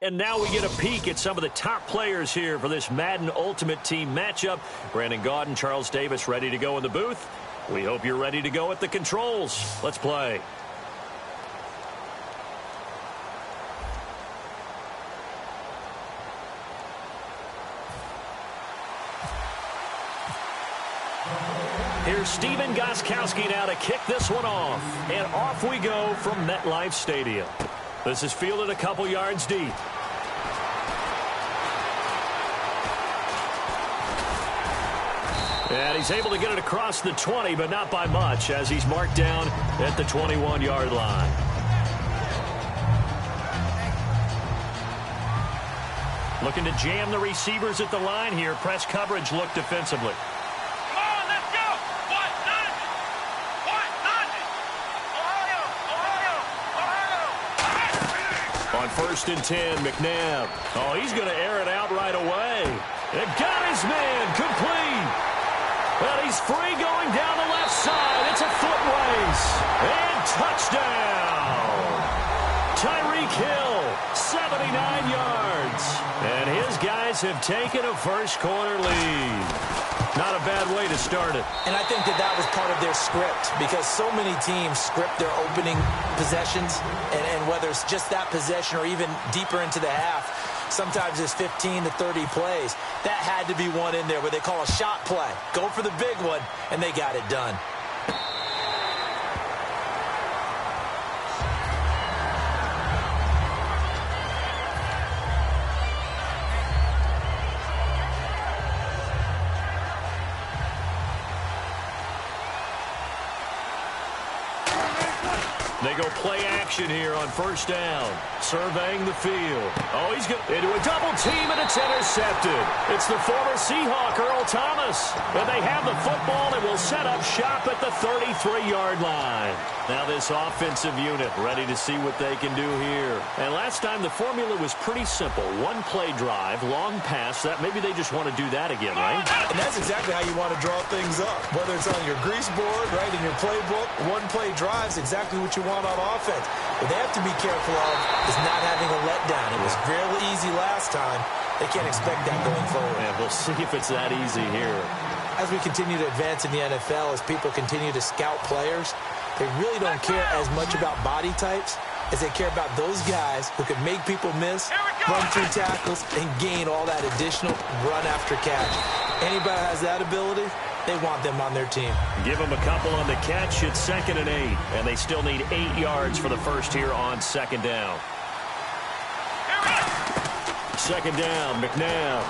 And now we get a peek at some of the top players here for this Madden Ultimate Team matchup. Brandon Gaudin, Charles Davis ready to go in the booth. We hope you're ready to go at the controls. Let's play. Here's Steven Gostkowski now to kick this one off. And off we go from MetLife Stadium. This is fielded a couple yards deep. And he's able to get it across the 20, but not by much, as he's marked down at the 21-yard line. Looking to jam the receivers at the line here. Press coverage look defensively. On 1st and 10, McNabb. Oh, he's going to air it out right away. It got his man complete. Well, he's free going down the left side. It's a foot race. And touchdown. Tyreek Hill, 79 yards. And his guys have taken a first-quarter lead. Not a bad way to start it. And I think that was part of their script, because so many teams script their opening possessions, and whether it's just that possession or even deeper into the half, sometimes it's 15 to 30 plays. That had to be one in there where they call a shot play. Go for the big one, and they got it done. They go play action here on 1st down. Surveying the field. Oh, he's into a double team, and it's intercepted. It's the former Seahawk, Earl Thomas. And they have the football and will set up shop at the 33-yard line. Now this offensive unit ready to see what they can do here. And last time the formula was pretty simple. One play drive, long pass. That maybe they just want to do that again, right? And that's exactly how you want to draw things up. Whether it's on your grease board, right, in your playbook, one play drive is exactly what you want on offense. What they have to be careful of is not having a letdown. It was real easy last time. They can't expect that going forward. Yeah, we'll see if it's that easy here. As we continue to advance in the NFL, as people continue to scout players, they really don't care as much about body types as they care about those guys who can make people miss, run through tackles, and gain all that additional run after catch. Anybody who has that ability, they want them on their team. Give them a couple on the catch. It's 2nd and 8, and they still need 8 yards for the first here on 2nd down. 2nd down, McNabb.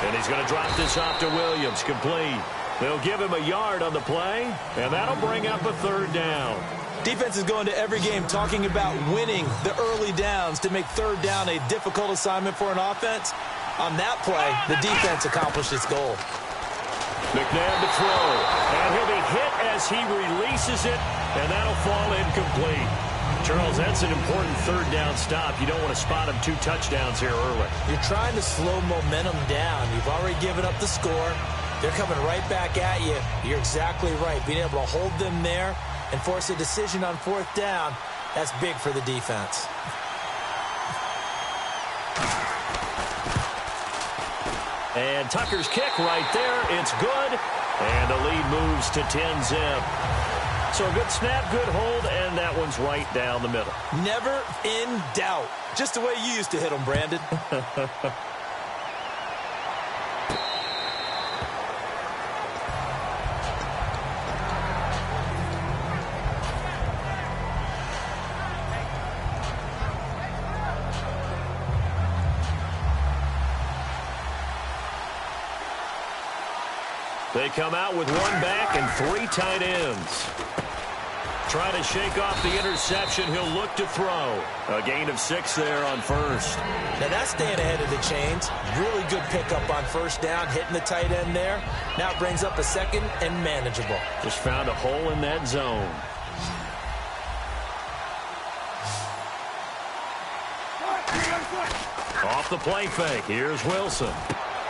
And he's going to drop this off to Williams, complete. They'll give him a yard on the play, and that'll bring up a 3rd down. Defense is going to every game talking about winning the early downs to make 3rd down a difficult assignment for an offense. On that play, the defense accomplished its goal. McNabb to throw, and he'll be hit as he releases it, and that'll fall incomplete. Charles, that's an important 3rd down stop. You don't want to spot him 2 touchdowns here early. You're trying to slow momentum down. You've already given up the score. They're coming right back at you. You're exactly right. Being able to hold them there and force a decision on 4th down, that's big for the defense. And Tucker's kick right there. It's good. And the lead moves to 10-zip. So a good snap, good hold, and that one's right down the middle. Never in doubt. Just the way you used to hit them, Brandon. They come out with 1 back and 3 tight ends. Trying to shake off the interception. He'll look to throw. A gain of 6 there on 1st. Now that's staying ahead of the chains. Really good pickup on 1st down, hitting the tight end there. Now it brings up a 2nd and manageable. Just found a hole in that zone. Off the play fake. Here's Wilson.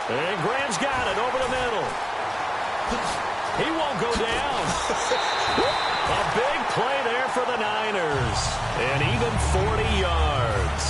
And Graham's got it over the middle. He won't go down. A big play there for the Niners. And even 40 yards.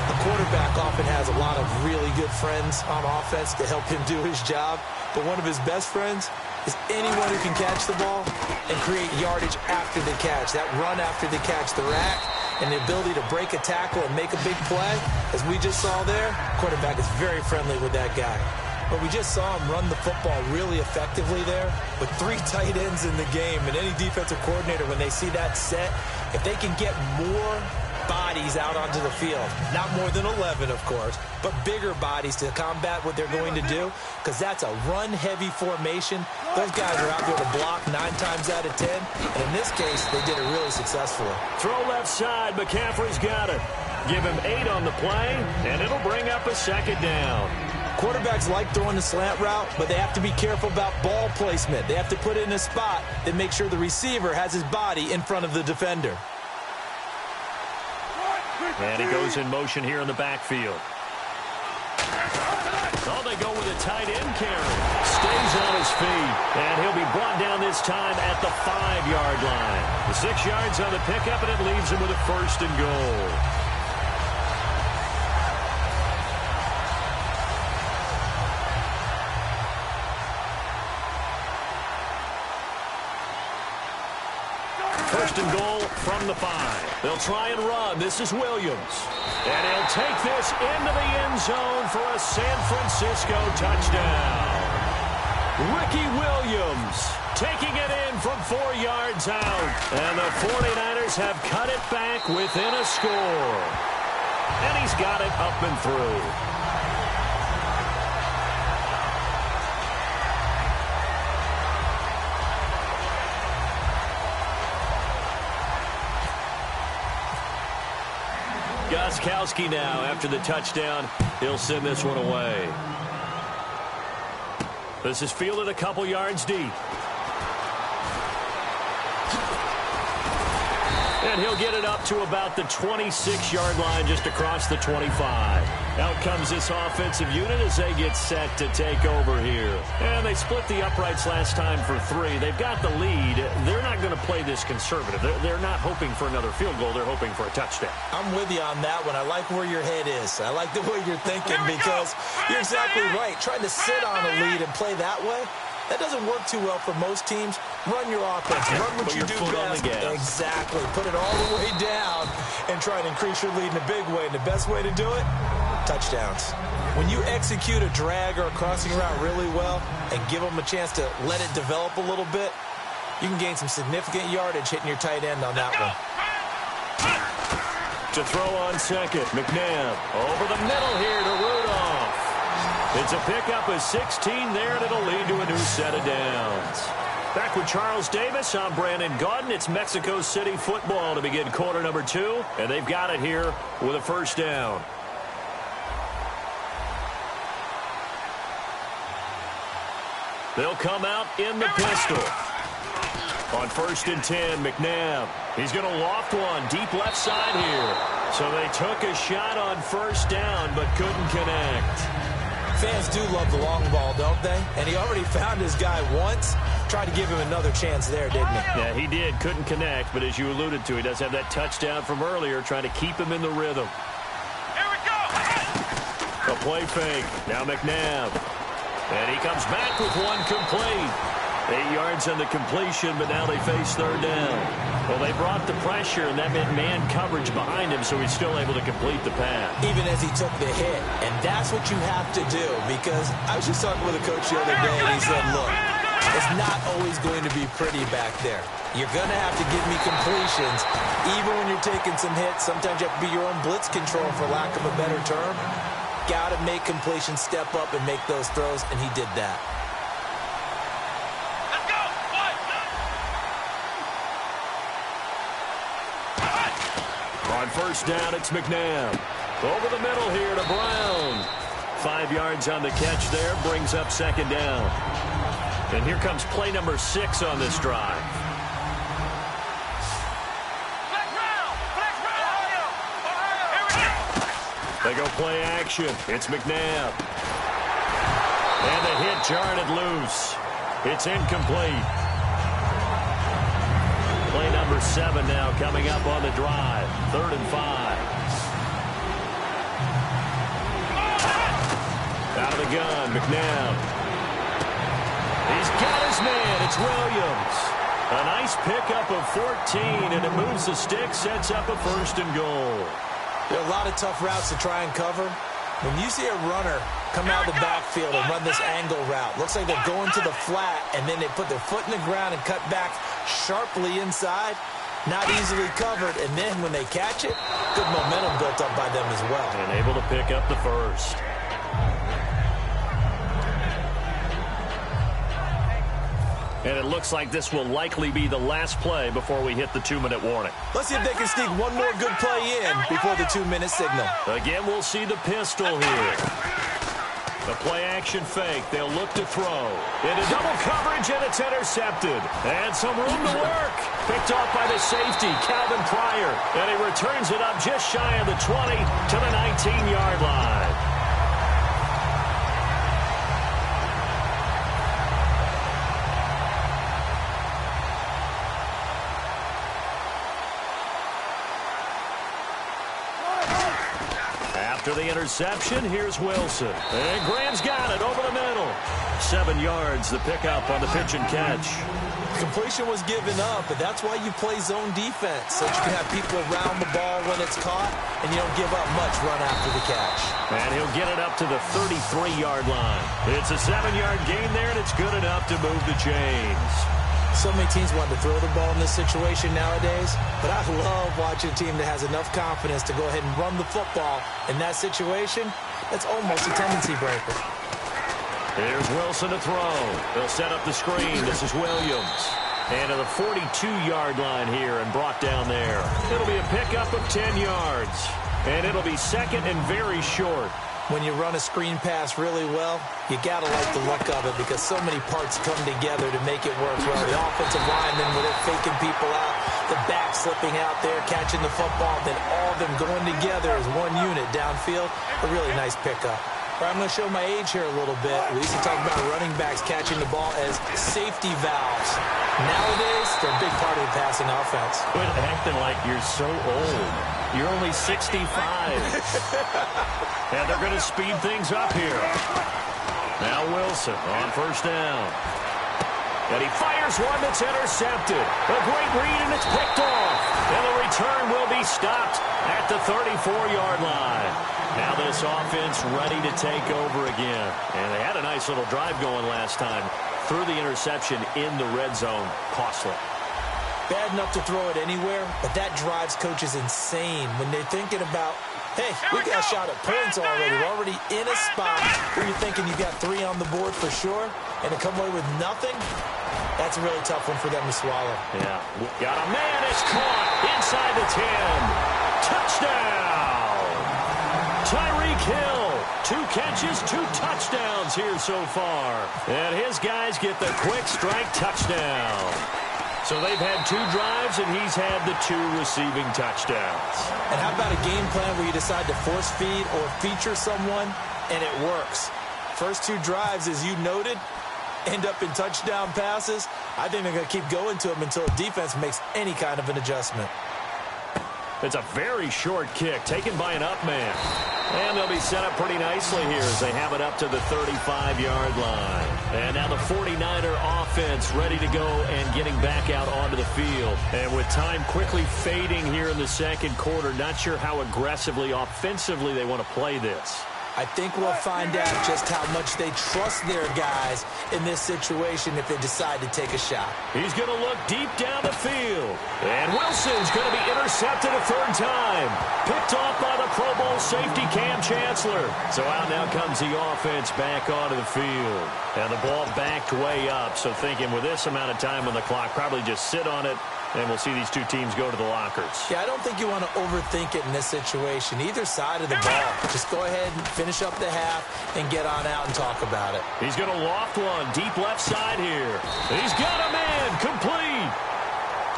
A quarterback often has a lot of really good friends on offense to help him do his job, but one of his best friends is anyone who can catch the ball and create yardage after the catch. That run after the catch, the rack, and the ability to break a tackle and make a big play, as we just saw there, quarterback is very friendly with that guy. But we just saw him run the football really effectively there with 3 tight ends in the game. And any defensive coordinator, when they see that set, if they can get more bodies out onto the field, not more than 11, of course, but bigger bodies to combat what they're going to do, because that's a run-heavy formation. Those guys are out there to block 9 times out of 10, and in this case, they did it really successfully. Throw left side. McCaffrey's got it. Give him 8 on the play, and it'll bring up a second down. Quarterbacks like throwing the slant route, but they have to be careful about ball placement. They have to put it in a spot that makes sure the receiver has his body in front of the defender. And he goes in motion here in the backfield. Oh, they go with a tight end carry. Stays on his feet, and he'll be brought down this time at the 5-yard line. The 6 yards on the pickup, and it leaves him with a 1st and goal. First and goal from the 5. They'll try and run. This is Williams. And he'll take this into the end zone for a San Francisco touchdown. Ricky Williams taking it in from 4 yards out. And the 49ers have cut it back within a score. And he's got it up and through. Gostkowski now, after the touchdown, he'll send this one away. This is fielded a couple yards deep. And he'll get it up to about the 26-yard line, just across the 25. Out comes this offensive unit as they get set to take over here. And they split the uprights last time for 3. They've got the lead. They're not going to play this conservative. They're not hoping for another field goal. They're hoping for a touchdown. I'm with you on that one. I like where your head is. I like the way you're thinking, because you're exactly right. Trying to sit on a lead and play that way, that doesn't work too well for most teams. Run your offense. Run what you do best. Exactly. Put it all the way down and try to increase your lead in a big way. And the best way to do it, touchdowns. When you execute a drag or a crossing route really well and give them a chance to let it develop a little bit, you can gain some significant yardage hitting your tight end on that one. To throw on second, McNabb over the middle here to Rudolph. It's a pickup of 16 there, and it'll lead to a new set of downs. Back with Charles Davis, I'm Brandon Gaudin. It's Mexico City football to begin quarter number 2, and they've got it here with a 1st down. They'll come out in the pistol. On 1st and 10, McNabb. He's going to loft one deep left side here. So they took a shot on 1st down, but couldn't connect. Fans do love the long ball, don't they? And he already found his guy once. Tried to give him another chance there, didn't he? Yeah, he did. Couldn't connect, but as you alluded to, he does have that touchdown from earlier, trying to keep him in the rhythm. Here we go! A play fake. Now McNabb. And he comes back with one complete. 8 yards on the completion, but now they face 3rd down. Well, they brought the pressure, and that meant man coverage behind him, so he's still able to complete the pass. Even as he took the hit. And that's what you have to do, because I was just talking with a coach the other day, and he said, look, it's not always going to be pretty back there. You're going to have to give me completions. Even when you're taking some hits, sometimes you have to be your own blitz control, for lack of a better term. Got to make completions, step up, and make those throws, and he did that. On 1st down, it's McNabb. Over the middle here to Brown. 5 yards on the catch there, brings up 2nd down. And here comes play number 6 on this drive. They go play action. It's McNabb. And the hit jarred it loose. It's incomplete. Play number 7 now coming up on the drive. 3rd and 5. of the gun, McNabb. He's got his man. It's Williams. A nice pickup of 14, and it moves the stick, sets up a 1st and goal. There are a lot of tough routes to try and cover. When you see a runner come out of the backfield and run this angle route, looks like they're going to the flat, and then they put their foot in the ground and cut back sharply inside. Not easily covered, and then when they catch it, good momentum built up by them as well. And able to pick up the 1st. And it looks like this will likely be the last play before we hit the 2-minute warning. Let's see if they can sneak one more good play in before the 2-minute signal. Again, we'll see the pistol here. The play-action fake. They'll look to throw. Into double coverage, and it's intercepted. And some room to work. Picked off by the safety, Calvin Pryor. And he returns it up just shy of the 20 to the 19-yard line. After the interception, here's Wilson. And Graham's got it over the middle. 7 yards, the pickup on the pitch and catch. Completion was given up, but that's why you play zone defense, so you can have people around the ball when it's caught, and you don't give up much run after the catch. And he'll get it up to the 33-yard line. It's a 7-yard gain there, and it's good enough to move the chains. So many teams want to throw the ball in this situation nowadays, but I love watching a team that has enough confidence to go ahead and run the football. In that situation, that's almost a tendency breaker. Here's Wilson to throw. They'll set up the screen. This is Williams. And to the 42-yard line here and brought down there. It'll be a pickup of 10 yards. And it'll be 2nd and very short. When you run a screen pass really well, you got to like the look of it because so many parts come together to make it work well. The offensive linemen, where they're faking people out, the back slipping out there, catching the football, then all of them going together as one unit downfield. A really nice pickup. All right, I'm going to show my age here a little bit. We used to talk about running backs catching the ball as safety valves. Nowadays, they're a big part of the passing offense. Quit acting like you're so old. You're only 65. And they're going to speed things up here. Now Wilson on 1st down. And he fires one that's intercepted. A great read, and it's picked off. And the return will be stopped at the 34-yard line. Now this offense ready to take over again. And they had a nice little drive going last time. Threw the interception in the red zone. Costly. Bad enough to throw it anywhere, but that drives coaches insane when they're thinking about, hey, we got a shot at points already. We're already in a spot where you're thinking you got 3 on the board for sure, and to come away with nothing, that's a really tough one for them to swallow. Yeah, got a man. It's caught inside the 10. Touchdown. Tyreek Hill. 2 catches, 2 touchdowns here so far. And his guys get the quick strike touchdown. So they've had 2 drives, and he's had the 2 receiving touchdowns. And how about a game plan where you decide to force feed or feature someone, and it works? First 2 drives, as you noted, end up in touchdown passes. I think they're going to keep going to them until the defense makes any kind of an adjustment. It's a very short kick taken by an up man. And they'll be set up pretty nicely here as they have it up to the 35-yard line. And now the 49er offense ready to go and getting back out onto the field. And with time quickly fading here in the 2nd quarter, not sure how aggressively, offensively they want to play this. I think we'll find out just how much they trust their guys in this situation if they decide to take a shot. He's going to look deep down the field. And Wilson's going to be intercepted a 3rd time. Picked off by the Pro Bowl safety Cam Chancellor. So out now comes the offense back onto the field. And the ball backed way up. So thinking with this amount of time on the clock, probably just sit on it. And we'll see these 2 teams go to the lockers. Yeah, I don't think you want to overthink it in this situation. Either side of the ball. Just go ahead and finish up the half and get on out and talk about it. He's going to loft one deep left side here. He's got a man complete.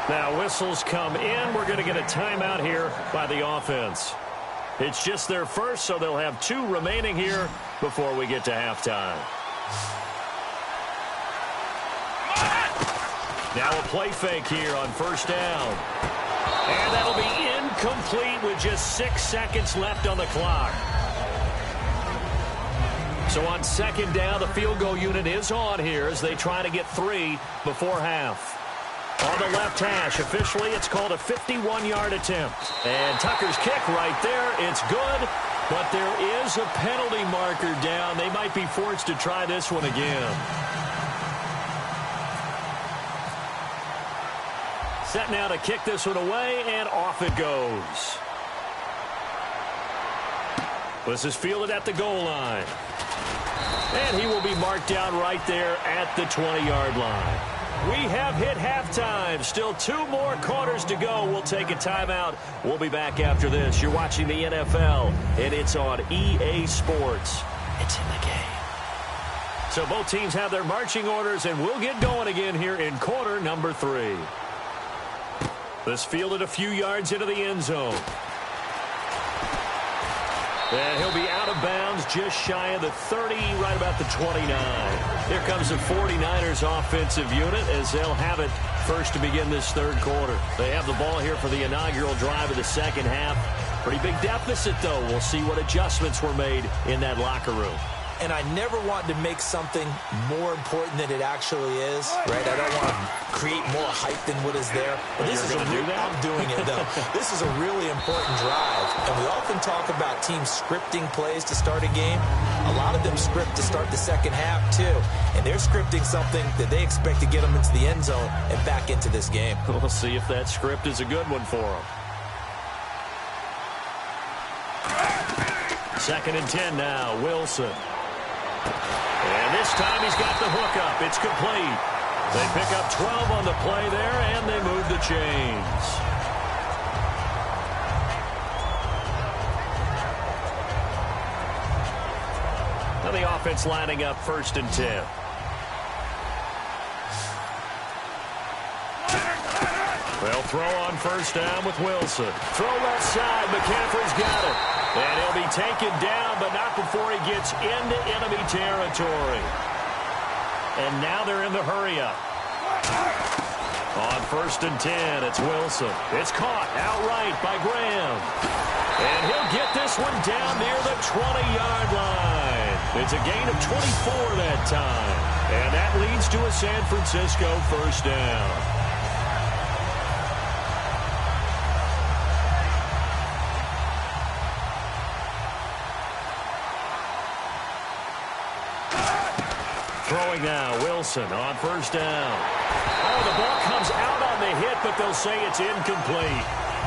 Now whistles come in. We're going to get a timeout here by the offense. It's just their first, so they'll have 2 remaining here before we get to halftime. Now a play fake here on 1st down. And that'll be incomplete with just 6 seconds left on the clock. So on second down, the field goal unit is on here as they try to get 3 before half. On the left hash, officially it's called a 51-yard attempt. And Tucker's kick right there, it's good, but there is a penalty marker down. They might be forced to try this one again. Set now to kick this one away, and off it goes. This is fielded at the goal line. And he will be marked down right there at the 20-yard line. We have hit halftime. Still 2 more quarters to go. We'll take a timeout. We'll be back after this. You're watching the NFL, and it's on EA Sports. It's in the game. So both teams have their marching orders, and we'll get going again here in quarter number 3. This fielded a few yards into the end zone. And he'll be out of bounds just shy of the 30, right about the 29. Here comes the 49ers offensive unit as they'll have it first to begin this third quarter. They have the ball here for the inaugural drive of the second half. Pretty big deficit, though. We'll see what adjustments were made in that locker room. And I never want to make something more important than it actually is, right? I don't want to create more hype than what is there. But this is I'm doing it, though. This is a really important drive. And we often talk about teams scripting plays to start a game. A lot of them script to start the second half, too. And they're scripting something that they expect to get them into the end zone and back into this game. We'll see if that script is a good one for them. 2nd and 10 now, Wilson. And this time he's got the hook up. It's complete. They pick up 12 on the play there, and they move the chains. Now the offense lining up 1st and 10. They'll throw on 1st down with Wilson. Throw left side. McCaffrey's got it. And he'll be taken down, but not before he gets into enemy territory. And now they're in the hurry-up. On 1st and 10, it's Wilson. It's caught outright by Graham. And he'll get this one down near the 20-yard line. It's a gain of 24 that time. And that leads to a San Francisco 1st down. Throwing now, Wilson on 1st down. Oh, the ball comes out on the hit, but they'll say it's incomplete.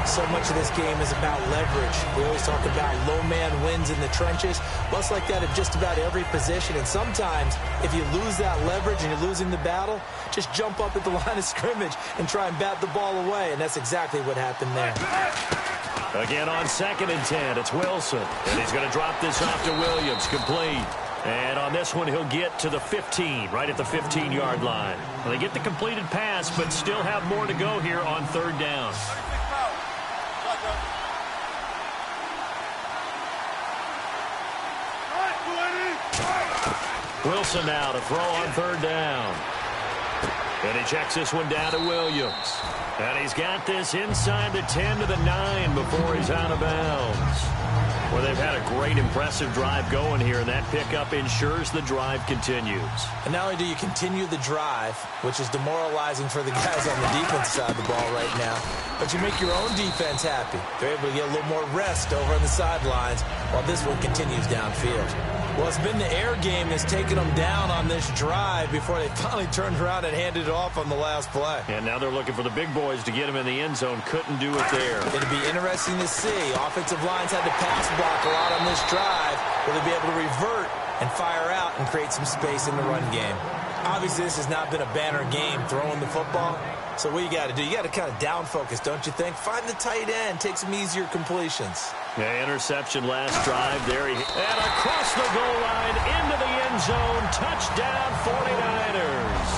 So much of this game is about leverage. We always talk about low man wins in the trenches. Well, it's like that at just about every position. And sometimes, if you lose that leverage and you're losing the battle, just jump up at the line of scrimmage and try and bat the ball away. And that's exactly what happened there. Again on 2nd and 10, it's Wilson. And he's going to drop this off to Williams, complete. And on this one, he'll get to the 15, right at the 15-yard line. Well, they get the completed pass, but still have more to go here on 3rd down. Wilson now to throw on 3rd down. And he checks this one down to Williams. And he's got this inside the 10 to the 9 before he's out of bounds. Well, they've had a great, impressive drive going here, and that pickup ensures the drive continues. And not only do you continue the drive, which is demoralizing for the guys on the defense side of the ball right now, but you make your own defense happy. They're able to get a little more rest over on the sidelines while this one continues downfield. Well, it's been the air game that's taken them down on this drive before they finally turned around and handed it off on the last play. And now they're looking for the big boys to get him in the end zone. Couldn't do it there. It'll be interesting to see. Offensive lines had to pass block a lot on this drive. Will they be able to revert and fire out and create some space in the run game? Obviously, this has not been a banner game throwing the football. So what you got to do, you got to kind of down focus, don't you think? Find the tight end, take some easier completions. Yeah, interception last drive there. And across the goal line, into the end zone, touchdown 49ers.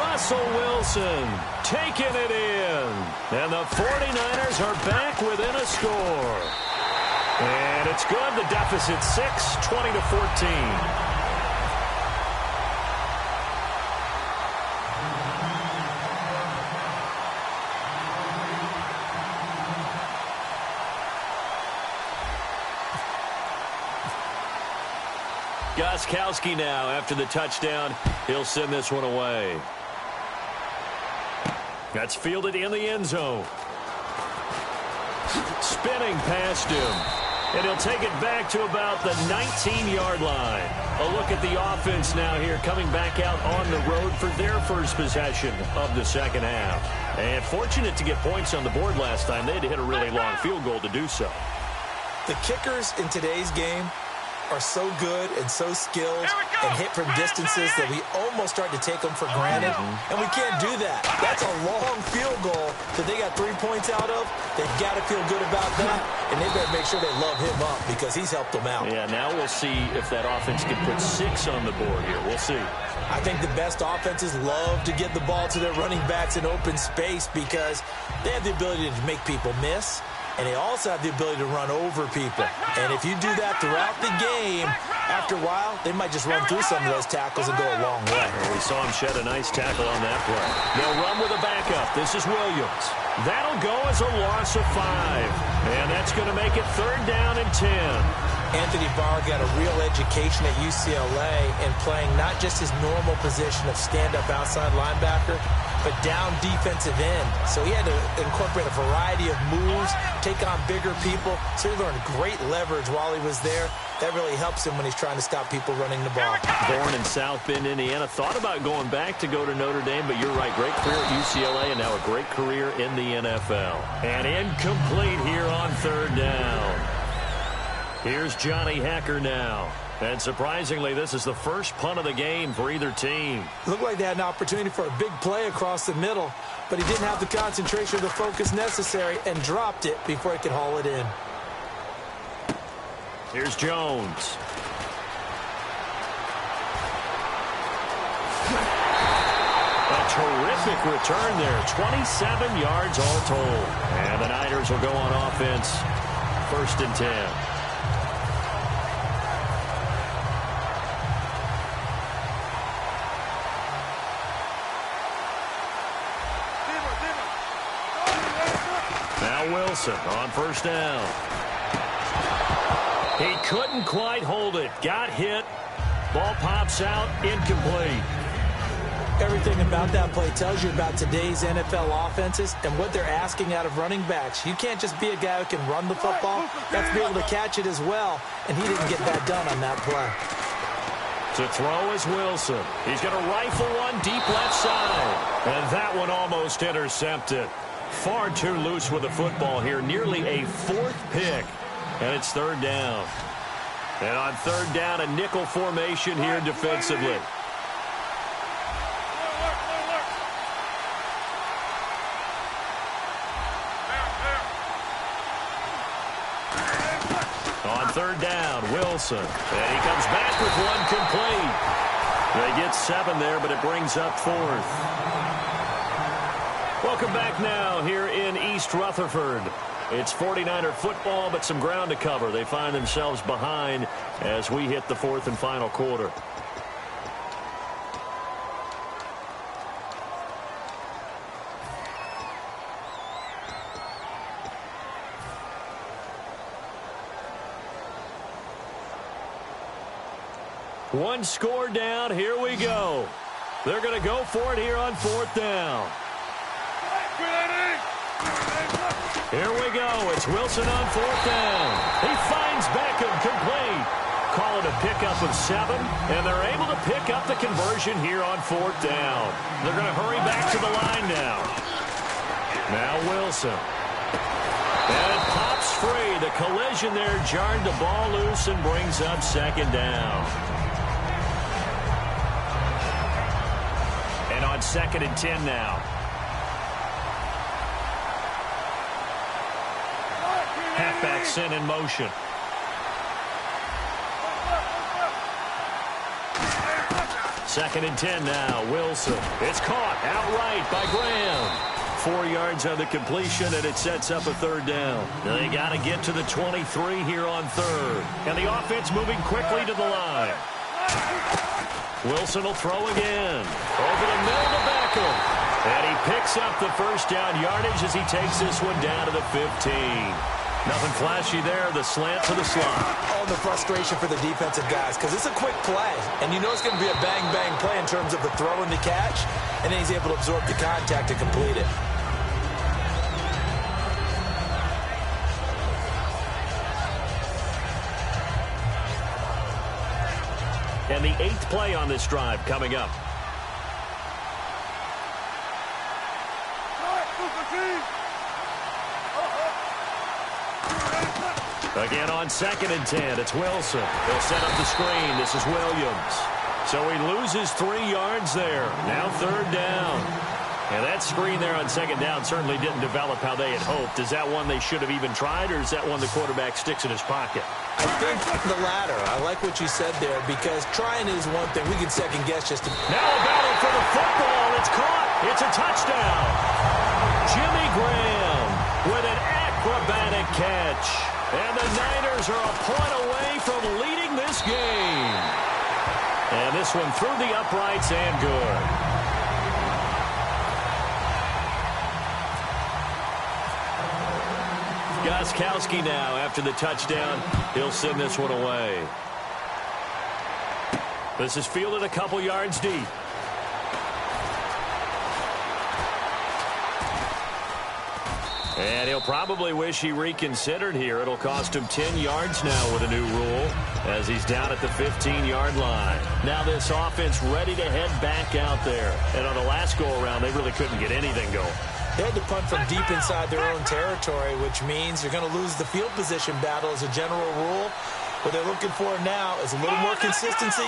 Russell Wilson taking it in. And the 49ers are back within a score. And it's good. The deficit 6, 20-14. Gostkowski now, after the touchdown, he'll send this one away. That's fielded in the end zone. Spinning past him. And he'll take it back to about the 19-yard line. A look at the offense now here, coming back out on the road for their first possession of the second half. And fortunate to get points on the board last time. They had to hit a really long field goal to do so. The kickers in today's game are so good and so skilled and hit from distances that we almost start to take them for granted. And we can't do that. That's a long field goal that they got 3 points out of. They've got to feel good about that, and they better make sure they love him up because he's helped them out. Yeah, now we'll see if that offense can put 6 on the board here. We'll see. I think the best offenses love to get the ball to their running backs in open space because they have the ability to make people miss. And they also have the ability to run over people. And if you do that throughout the game, after a while, they might just run through some of those tackles and go a long way. We saw him shed a nice tackle on that play. They'll run with a backup. This is Williams. That'll go as a loss of 5. And that's going to make it 3rd down and 10. Anthony Barr got a real education at UCLA in playing not just his normal position of stand-up outside linebacker, but down defensive end. So he had to incorporate a variety of moves, take on bigger people. So he learned great leverage while he was there. That really helps him when he's trying to stop people running the ball. Born in South Bend, Indiana. Thought about going back to go to Notre Dame, but you're right. Great career at UCLA and now a great career in the NFL. And incomplete here on 3rd down. Here's Johnny Hekker now. And surprisingly, this is the first punt of the game for either team. Looked like they had an opportunity for a big play across the middle, but he didn't have the concentration or the focus necessary and dropped it before he could haul it in. Here's Jones. A terrific return there. 27 yards all told. And the Niners will go on offense. 1st and 10. Wilson on 1st down. He couldn't quite hold it. Got hit. Ball pops out. Incomplete. Everything about that play tells you about today's NFL offenses and what they're asking out of running backs. You can't just be a guy who can run the football. You have to be able to catch it as well, and he didn't get that done on that play. To throw is Wilson. He's going to rifle one deep left side. And that one almost intercepted. Far too loose with the football here. Nearly a 4th pick. And it's 3rd down. And on 3rd down, a nickel formation here defensively. On 3rd down, Wilson. And he comes back with one complete. They get 7 there, but it brings up 4th. Welcome back now here in East Rutherford. It's 49er football, but some ground to cover. They find themselves behind as we hit the 4th and final quarter. One score down. Here we go. They're going to go for it here on 4th down. Here we go. It's Wilson on 4th down. He finds Beckham complete. Call it a pickup of 7, and they're able to pick up the conversion here on 4th down. They're going to hurry back to the line now. Now Wilson. And it pops free. The collision there jarred the ball loose and brings up 2nd down. And on 2nd and 10 now. Halfback sent in motion. Second and 10 now. Wilson. It's caught outright by Graham. 4 yards on the completion, and it sets up a 3rd down. They got to get to the 23 here on 3rd. And the offense moving quickly to the line. Wilson will throw again. Over the middle to Beckham. And he picks up the 1st down yardage as he takes this one down to the 15. Nothing flashy there. The slant to the slot. Oh, the frustration for the defensive guys, because it's a quick play. And you know it's going to be a bang-bang play in terms of the throw and the catch. And then he's able to absorb the contact and complete it. And the 8th play on this drive coming up. Again on 2nd and 10, it's Wilson. They'll set up the screen. This is Williams. So he loses 3 yards there. Now 3rd down. And that screen there on 2nd down certainly didn't develop how they had hoped. Is that one they should have even tried, or is that one the quarterback sticks in his pocket? I think the latter. I like what you said there, because trying is one thing. We can second guess just to... Now a battle for the football. It's caught. It's a touchdown. Jimmy Graham with an acrobatic catch. And the Niners are a point away from leading this game. And this one through the uprights and good. Gostkowski now after the touchdown. He'll send this one away. This is fielded a couple yards deep. And he'll probably wish he reconsidered here. It'll cost him 10 yards now with a new rule as he's down at the 15-yard line. Now this offense ready to head back out there. And on the last go-around, they really couldn't get anything going. They had to punt from deep inside their own territory, which means you're going to lose the field position battle as a general rule. What they're looking for now is a little more consistency,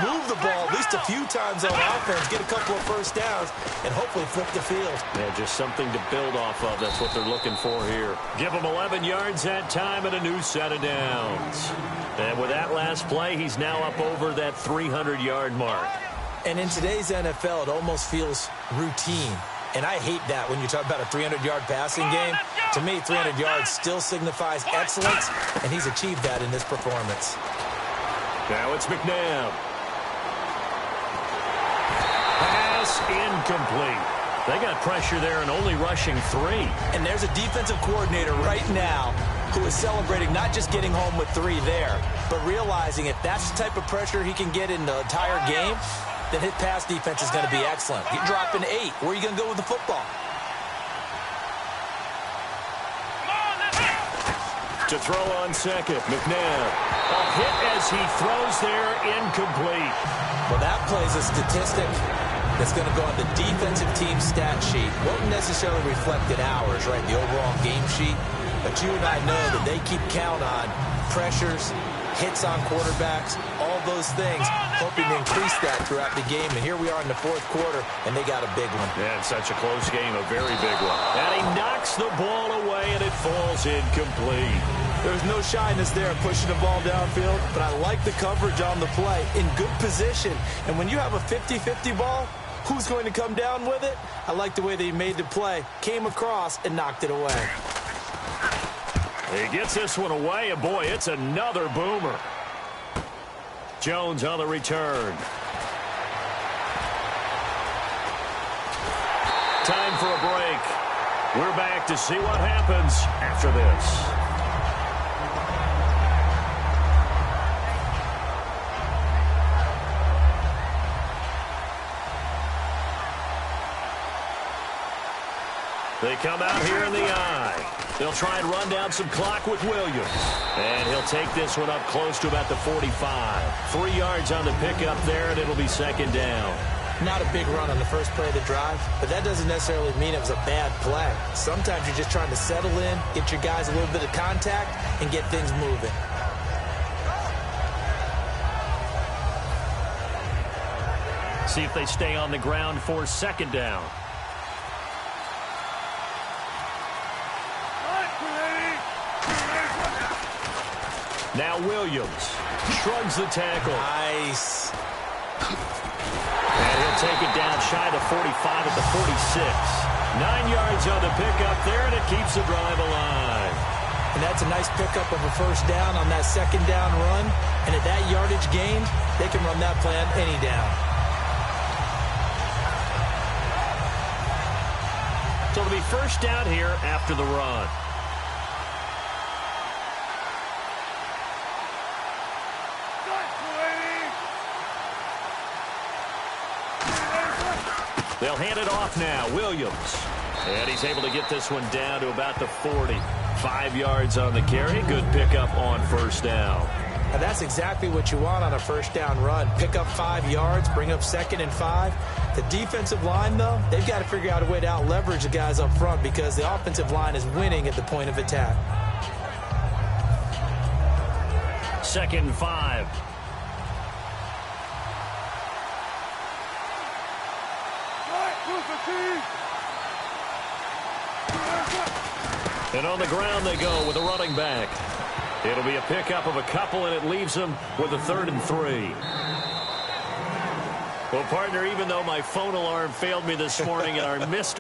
move the ball at least a few times on offense, get a couple of first downs, and hopefully flip the field. Yeah, just something to build off of. That's what they're looking for here. Give them 11 yards that time and a new set of downs. And with that last play, he's now up over that 300-yard mark. And in today's NFL, it almost feels routine. And I hate that when you talk about a 300-yard passing game. To me, 300 yards still signifies excellence, and he's achieved that in this performance. Now it's McNabb. Pass incomplete. They got pressure there and only rushing 3. And there's a defensive coordinator right now who is celebrating not just getting home with 3 there, but realizing if that's the type of pressure he can get in the entire game, then his pass defense is going to be excellent. You're dropping 8. Where are you going to go with the football? To throw on 2nd, McNabb. A hit as he throws there, incomplete. Well, that plays a statistic that's going to go on the defensive team stat sheet. Won't necessarily reflect in ours, right, the overall game sheet. But you and I know that they keep count on pressures, hits on quarterbacks, all those things, hoping to increase that throughout the game. And here we are in the 4th quarter, and they got a big one. Yeah, it's such a close game, a very big one. And he knocks the ball away, and it falls incomplete. There's no shyness there pushing the ball downfield, but I like the coverage on the play. In good position. And when you have a 50-50 ball, who's going to come down with it? I like the way that he made the play, came across, and knocked it away. He gets this one away, and boy, it's another boomer. Jones on the return. Time for a break. We're back to see what happens after this. They come out here in the eye. They'll try and run down some clock with Williams. And he'll take this one up close to about the 45. 3 yards on the pickup there, and it'll be 2nd down. Not a big run on the first play of the drive, but that doesn't necessarily mean it was a bad play. Sometimes you're just trying to settle in, get your guys a little bit of contact, and get things moving. See if they stay on the ground for 2nd down. Now Williams shrugs the tackle. Nice. And he'll take it down shy of the 45 at the 46. 9 yards on the pickup there, and it keeps the drive alive. And that's a nice pickup of a first down on that 2nd down run. And at that yardage gained, they can run that play on any down. So it'll be first down here after the run. They'll hand it off now. Williams. And he's able to get this one down to about the 40. 5 yards on the carry. Good pickup on first down. And that's exactly what you want on a first down run. Pick up 5 yards, bring up 2nd and 5. The defensive line, though, they've got to figure out a way to out-leverage the guys up front because the offensive line is winning at the point of attack. 2nd and 5. And on the ground they go with a running back. It'll be a pickup of a couple, and it leaves them with a 3rd and 3. Well, partner, even though my phone alarm failed me this morning and our missed